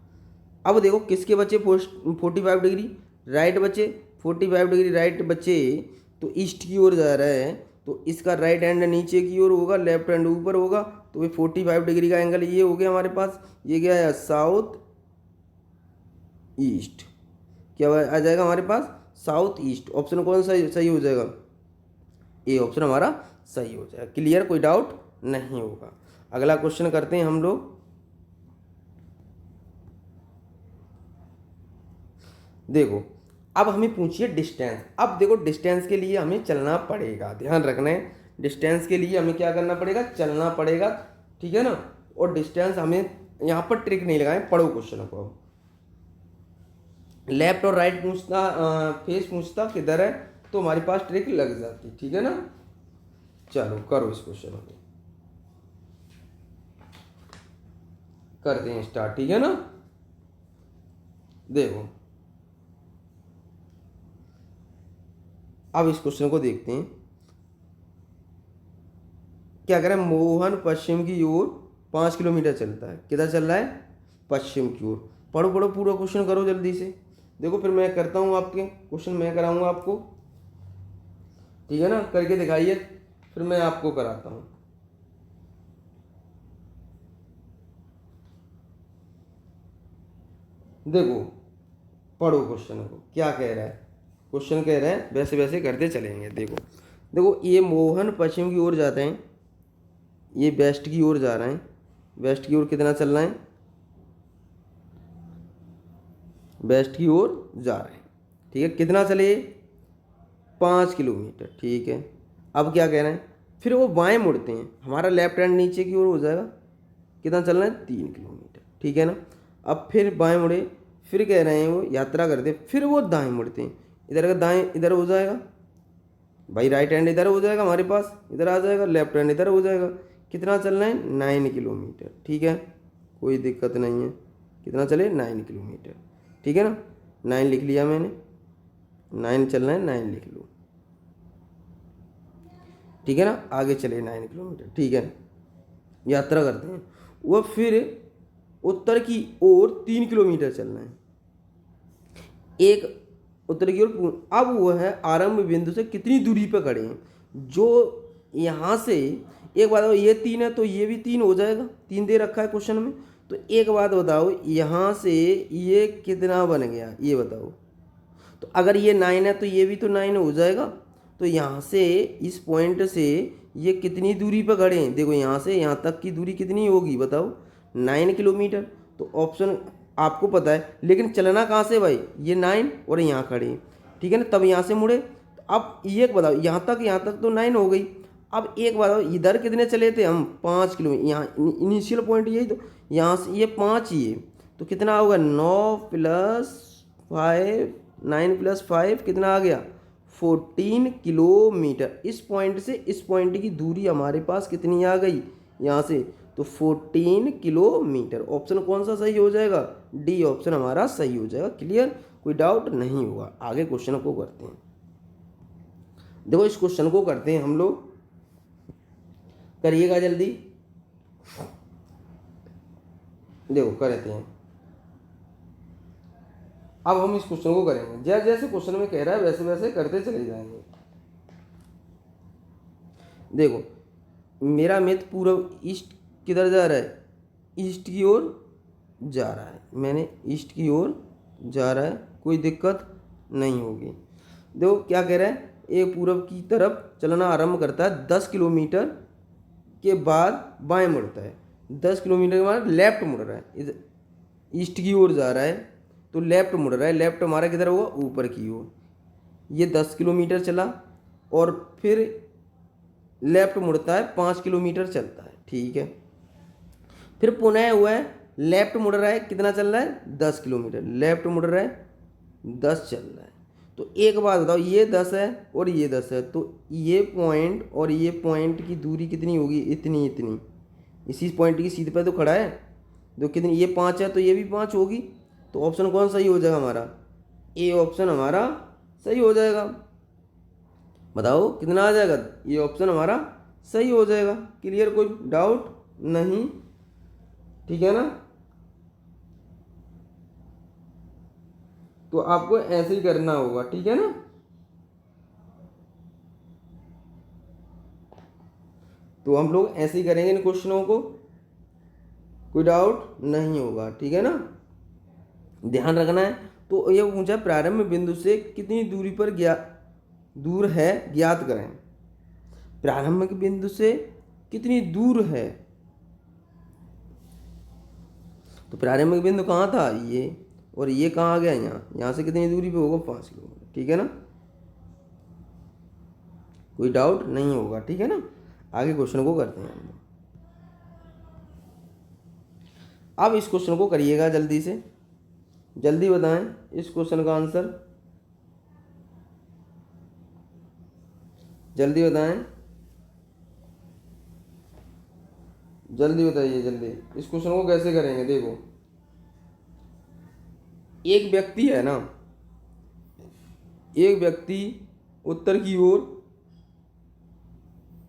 अब देखो किसके बच्चे 45 डिग्री राइट बचे, 45 डिग्री राइट बचे, तो ईस्ट की ओर जा रहा है, तो इसका राइट हैंड नीचे की ओर होगा, लेफ्ट हैंड ऊपर होगा, तो ये 45 डिग्री का एंगल ये हो गया हमारे पास। ये क्या है, साउथ ईस्ट, क्या आ जाएगा हमारे पास, साउथ ईस्ट। ऑप्शन कौन सा सही हो जाएगा, ये ऑप्शन हमारा सही हो जाएगा। क्लियर, कोई डाउट नहीं होगा। अगला क्वेश्चन करते हैं हम लोग। देखो अब हमें पूछिए डिस्टेंस। अब देखो डिस्टेंस के लिए हमें चलना पड़ेगा, ध्यान रखना है, डिस्टेंस के लिए हमें क्या करना पड़ेगा, चलना पड़ेगा, ठीक है ना। और डिस्टेंस हमें यहाँ पर ट्रिक नहीं लगाए, पढ़ो क्वेश्चन को। लेफ्ट और राइट पूछता, फेस पूछता किधर है, तो हमारे पास ट्रिक लग जाती, ठीक है ना। चलो करो इस क्वेश्चन को, करते हैं स्टार्ट, ठीक है ना। देखो अब इस क्वेश्चन को देखते हैं, क्या करें। मोहन पश्चिम की ओर 5 किलोमीटर चलता है, किधर चल रहा है, पश्चिम की ओर। पढ़ो पढ़ो पूरा क्वेश्चन करो जल्दी से। देखो फिर मैं करता हूँ आपके क्वेश्चन, मैं कराऊंगा आपको, ठीक है ना, करके दिखाइए, फिर मैं आपको कराता हूँ। देखो पढ़ो क्वेश्चन को, क्या कह रहा है, क्वेश्चन कह रहा है वैसे वैसे करते चलेंगे। देखो देखो ये मोहन पश्चिम की ओर जाते हैं, ये वेस्ट की ओर जा रहे हैं, वेस्ट की ओर कितना चल रहा है, वेस्ट की ओर जा रहे हैं, ठीक है। कितना चले, 5 किलोमीटर, ठीक है। अब क्या कह रहे हैं, फिर वो बाएं मुड़ते हैं, हमारा लेफ्ट हैंड नीचे की ओर हो जाएगा, कितना चलना है, 3 किलोमीटर, ठीक है ना। अब फिर बाएं मुड़े, फिर कह रहे हैं वो यात्रा करते, फिर वो दाएं मुड़ते हैं, इधर का दाएं इधर हो जाएगा भाई, राइट हैंड इधर हो जाएगा हमारे पास, इधर आ जाएगा, लेफ्ट हैंड इधर हो जाएगा। कितना चलना है, 9 किलोमीटर, ठीक है, कोई दिक्कत नहीं है। कितना चले, 9 किलोमीटर, ठीक है ना। 9 लिख लिया मैंने, 9 चलना है, 9 लिख लो, ठीक है ना। आगे चले 9 किलोमीटर, ठीक है, यात्रा करते हैं। वो फिर उत्तर की ओर 3 किलोमीटर चलना है, एक उत्तर की ओर। अब वो है आरंभ बिंदु से कितनी दूरी पर खड़े हैं, जो यहाँ से, एक बात बताओ, ये 3 है तो ये भी 3 हो जाएगा, 3 दे रखा है क्वेश्चन में। तो एक बात बताओ, यहाँ से ये कितना बन गया, ये बताओ। तो अगर ये 9 है तो ये भी तो 9 हो जाएगा। तो यहाँ से इस पॉइंट से ये कितनी दूरी पर खड़े हैं, देखो यहाँ से यहाँ तक की दूरी कितनी होगी बताओ, 9 किलोमीटर। तो ऑप्शन आपको पता है, लेकिन चलना कहाँ से भाई, ये 9 और यहाँ खड़े हैं, ठीक है ना, तब यहाँ से मुड़े। अब ये बताओ, यहाँ तक तो 9 हो गई। अब एक बताओ, इधर कितने चले थे हम, 5 किलोमीटर, यहाँ इनिशियल पॉइंट यही तो, यहाँ से ये 5 ही है, तो कितना होगा, 9 + 5, 9 + 5 कितना आ गया, 14 किलोमीटर। इस पॉइंट से इस पॉइंट की दूरी हमारे पास कितनी आ गई यहाँ से, तो 14 किलोमीटर। ऑप्शन कौन सा सही हो जाएगा? डी ऑप्शन हमारा सही हो जाएगा। क्लियर, कोई डाउट नहीं होगा। आगे क्वेश्चन को करते हैं। देखो इस क्वेश्चन को करते हैं हम लोग, करिएगा जल्दी। देखो करते हैं। अब हम इस क्वेश्चन को करेंगे, जैसे जैसे क्वेश्चन में कह रहा है वैसे वैसे करते चले जाएंगे। देखो मेरा मित्र पूर्व ईस्ट किधर जा रहा है? ईस्ट की ओर जा रहा है। मैंने ईस्ट की ओर जा रहा है, कोई दिक्कत नहीं होगी। देखो क्या कह रहा है, एक पूर्व की तरफ चलना आरंभ करता है, 10 किलोमीटर के बाद बाएं मुड़ता है। 10 किलोमीटर के बाद लेफ्ट मुड़ रहा है, ईस्ट की ओर जा रहा है तो लेफ्ट मुड़ रहा है। लेफ्ट हमारा किधर होगा? ऊपर की ओर। ये 10 किलोमीटर चला और फिर लेफ्ट मुड़ता है, 5 किलोमीटर चलता है, ठीक है। फिर पुनः हुआ है, लेफ्ट मुड़ रहा है, कितना चल रहा है? 10 किलोमीटर। लेफ्ट मुड़ रहा है, 10 चल रहा है। तो एक बात बताओ, ये 10 है और ये 10 है, तो ये पॉइंट और ये पॉइंट की दूरी कितनी होगी? इतनी इतनी। इसी पॉइंट की सीध पे तो खड़ा है, तो कितनी? ये 5 है तो ये भी 5 होगी। तो ऑप्शन कौन सही हो जाएगा हमारा? ए ऑप्शन हमारा सही हो जाएगा। बताओ कितना आ जाएगा? ये ऑप्शन हमारा सही हो जाएगा। क्लियर, कोई डाउट नहीं, ठीक है ना। तो आपको ऐसे ही करना होगा, ठीक है ना। तो हम लोग ऐसे ही करेंगे इन क्वेश्चनों को, कोई डाउट नहीं होगा, ठीक है ना। ध्यान रखना है। तो ये पूछा प्रारंभ बिंदु से कितनी दूरी पर दूर है ज्ञात करें। प्रारंभिक बिंदु से कितनी दूर है? तो प्रारंभिक बिंदु कहाँ था? ये, और ये कहाँ आ गया? यहाँ से कितनी दूरी पे होगा? 5 किलोमीटर, ठीक है ना। कोई डाउट नहीं होगा, ठीक है ना। आगे क्वेश्चन को करते हैं हम लोग। अब इस क्वेश्चन को करिएगा जल्दी से, जल्दी बताएं इस क्वेश्चन का आंसर, जल्दी बताएं, जल्दी बताइए जल्दी। इस क्वेश्चन को कैसे करेंगे? देखो एक व्यक्ति है ना, एक व्यक्ति उत्तर की ओर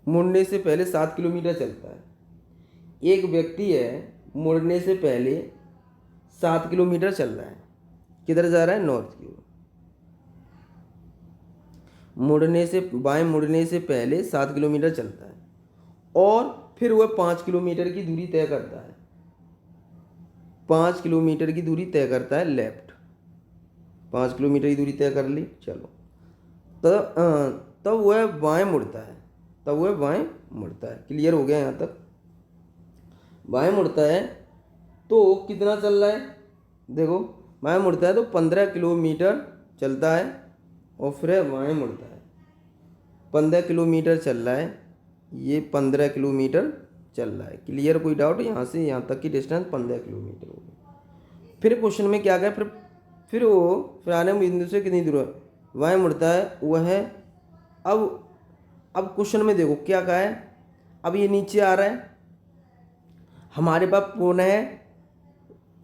मुड़ने से पहले 7 किलोमीटर चलता है। एक व्यक्ति है मुड़ने से पहले 7 किलोमीटर चल रहा है, किधर जा रहा है? नॉर्थ की ओर। मुड़ने से बाएं मुड़ने से पहले 7 किलोमीटर चलता है और फिर वह 5 किलोमीटर की दूरी तय करता है। 5 किलोमीटर की दूरी तय करता है लेफ्ट। 5 किलोमीटर की दूरी तय कर ली, चलो। तब वह बाएं मुड़ता है, तब वह बाएं मुड़ता है। क्लियर हो गया यहाँ तक? बाएं मुड़ता है तो कितना चल रहा है? देखो बाएं मुड़ता है तो 15 किलोमीटर चलता है और फिर बाएं मुड़ता है। 15 किलोमीटर चल रहा है, ये 15 किलोमीटर चल रहा है। क्लियर, कोई डाउट? यहाँ से यहाँ तक की डिस्टेंस 15 किलोमीटर होगी। फिर क्वेश्चन में क्या गया? फिर वो प्रारंभ बिंदु से कितनी दूर बाएं मुड़ता है? वह है अब क्वेश्चन में देखो क्या कहा है। अब ये नीचे आ रहा है, हमारे पास पुनः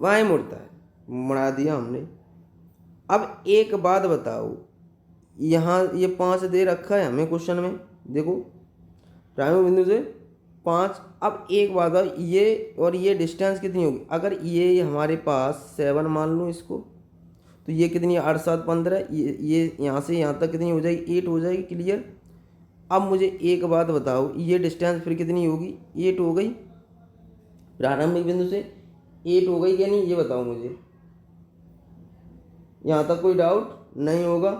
बाएं मुड़ता है, मुड़ा दिया हमने। अब एक बात बताओ, यहाँ ये 5 दे रखा है हमें क्वेश्चन में, देखो प्रारंभ बिंदु से 5। अब एक बात बताओ, ये और ये डिस्टेंस कितनी होगी? अगर ये हमारे पास 7 मान लो इसको, तो ये कितनी? 8 7 15। ये यहाँ से यहाँ तक कितनी हो जाएगी? 8 हो जाएगी। क्लियर। अब मुझे एक बात बताओ, ये डिस्टेंस फिर कितनी होगी? 8 हो गई। प्रारंभिक बिंदु से 8 हो गई क्या नहीं? ये बताओ मुझे। यहाँ तक कोई डाउट नहीं होगा।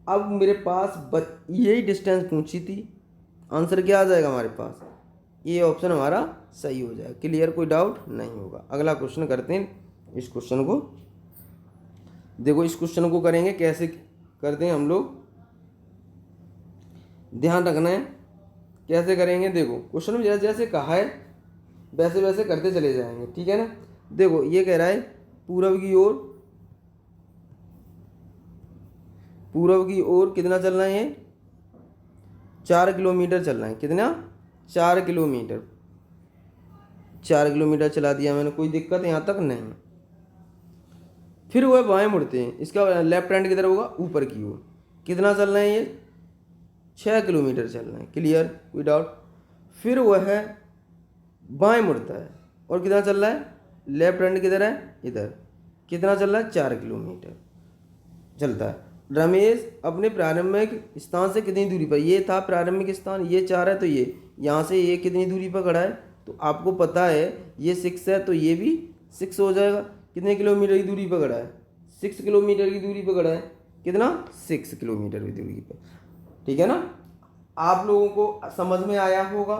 अब मेरे पास यही डिस्टेंस पूछी थी, आंसर क्या आ जाएगा हमारे पास? ये ऑप्शन हमारा सही हो जाएगा। क्लियर, कोई डाउट नहीं होगा। अगला क्वेश्चन करते हैं। इस क्वेश्चन को देखो, इस क्वेश्चन को करेंगे कैसे करते हैं हम लोग, ध्यान रखना है कैसे करेंगे। देखो क्वेश्चन में जैसे जैसे कहा है वैसे वैसे करते चले जाएंगे, ठीक है ना। देखो ये कह रहा है पूर्व की ओर कितना चलना है? 4 किलोमीटर चलना है। कितना? 4 किलोमीटर। 4 किलोमीटर चला दिया मैंने, कोई दिक्कत यहाँ तक नहीं। फिर वह बाएं मुड़ते हैं, इसका लेफ्ट हैंड किधर होगा, ऊपर की ओर। कितना चलना है, ये 6 किलोमीटर चलना है, क्लियर, कोई डाउट। फिर वह बाएं मुड़ता है और कितना चल रहा है, लेफ्ट हैंड किधर है, इधर, कितना चल रहा है, 4 किलोमीटर चलता है। रमेश अपने प्रारंभिक स्थान से कितनी दूरी पर, ये था प्रारंभिक स्थान, ये 4 है, तो ये यहाँ से ये कितनी दूरी पर खड़ा है, तो आपको पता है ये 6 है, तो ये भी 6 हो जाएगा। कितने किलोमीटर की दूरी पर खड़ा है, 6 किलोमीटर की दूरी पर खड़ा है, कितना, 6 किलोमीटर की दूरी पर, ठीक है ना। आप लोगों को समझ में आया होगा,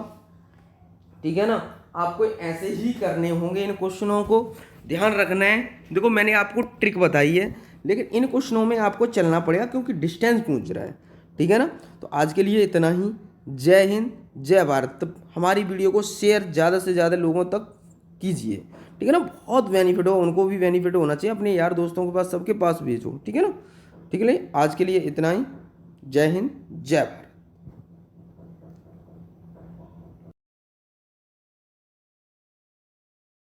ठीक है ना। आपको ऐसे ही करने होंगे, इन क्वेश्चनों को ध्यान रखना है। देखो मैंने आपको ट्रिक बताई है, लेकिन इन क्वेश्चनों में आपको चलना पड़ेगा क्योंकि डिस्टेंस पूछ रहा है, ठीक है ना। तो आज के लिए इतना ही। जय हिंद, जय भारत। तो हमारी वीडियो को शेयर ज़्यादा से ज़्यादा लोगों तक कीजिए, ठीक है ना। बहुत बेनिफिट हो, उनको भी बेनिफिट होना चाहिए, अपने यार दोस्तों के पास, सबके पास भेजो, ठीक है ना। ठीक है, आज के लिए इतना ही। जय हिंद, जय भारत।